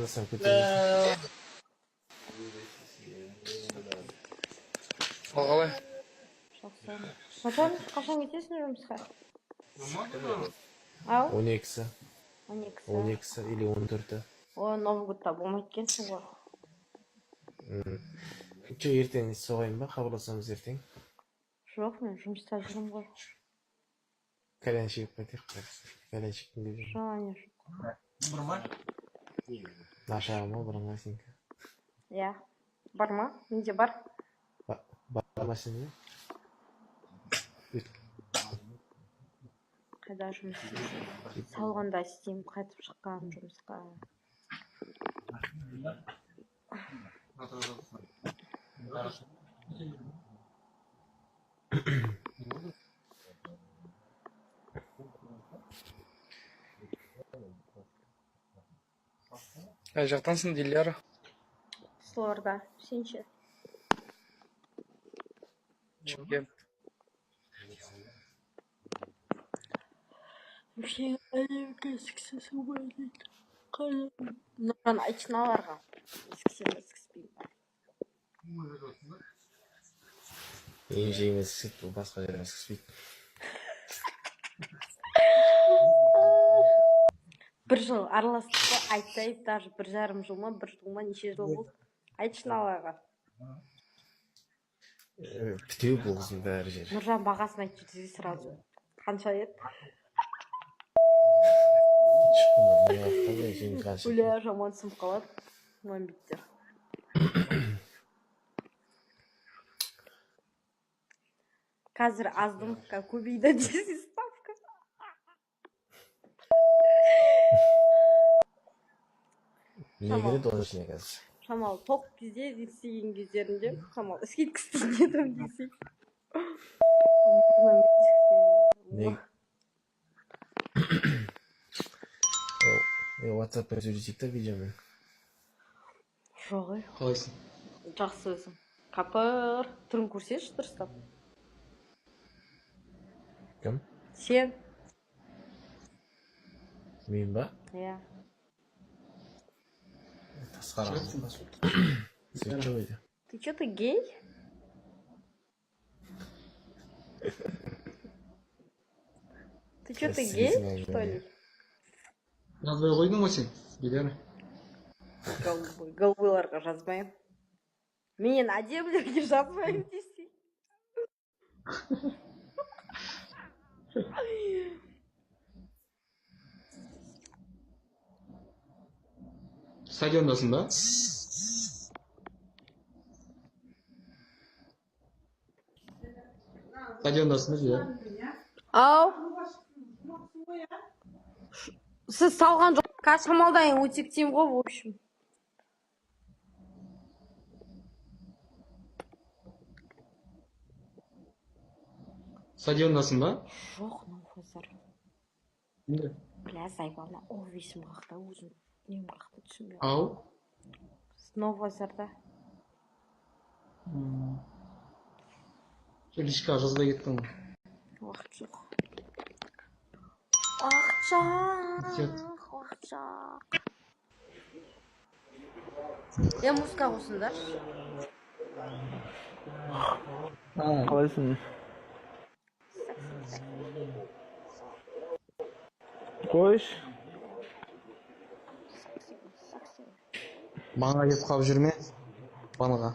Қайдасам көтерейін. Ал қалай? Жақсы. Мажан, қашан кетесің жұмысқа? Ау? 12-сі. 12-сі. 12-сі или 14-і. О, Новый годта болмайды екенсің ғой. Ертең соғайын ба? Хабарласамыз ертең. Жоқ, мен жұмыста жүрмін ғой. Кальян шегіп қайтайық. Кальян шеккім келіп жүр. Желание жоқ. Нашаға ма, бұрынға сенікі? Иә. Бар ма? Менде бар. Бар ма сенде? Қайда жұмыс істейсің? Салғанда істеймін, қайтып шыққан жұмысқа. Қай жақтансың, Диляра? Қызылорда, сен ше? Шымкент. Вообще, әлемге сіксесің ғой дейді. Нұржан, айтшын аларға. Сіксеспеймін. Ең жеңіл сіксет, бұл басқа жерден сікспейді. Бір жыл араластыққа айтайып, даже 1,5 жыл ма, 1 жыл ма, неше жыл болды. Айтшын аларға. Бітеу болғызын бәрі жер. Нұржан бағасын айтшы дезе сразу. Қанша еді? Бля, жаман сынып қалады. Мамбиттер. Қазір аздым, көбейді десе ставка. Не келеді оның ішіне қазір? Шамал, тоқ кезде, істеген кездерінде, шамал, скидка істеген десей. WhatsApp-пен сөйлесейік та видеомен. Жоқ, ей. Қалайсың? Жақсы өзің. Капыр, түрін көрсеші дұрыстап. Кім? Сен. Мен ба? Иә. Тасқарамын. Свет жойды. Ты что, ты гей? Ты что, ты гей, что ли? Жазбай қойдың ғой сен, Диляра. Голубыларға жазбайым. Мен әдемілерге жазбайым десей. Стадиондасың ба? Стадиондасың ба, Диляра? Ау. Сіз салған жоқ. Шамалдайын өтектейім ғой, в общем. Стадиондасың ба? Жоқ, Новозар. Кімде? Бля, зайбална. О, есім қақта өзім. Нем қақта түсінбей. Ау? Новозарда. Лишкаға жазбай кеттің ғой. Уақыт жоқ. Уақыт жоқ. Музыка қосыңдар. Қалайсың? Қойш. Маңа кеп қалып жүрме, банға.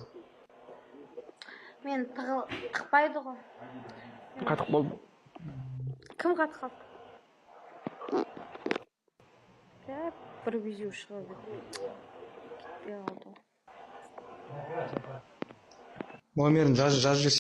Мен тықпайды ғой. Қатық болды. Кім қатық қалды? Бір видео шығады. Кетпей қалды. Номерін жазып жіберсей.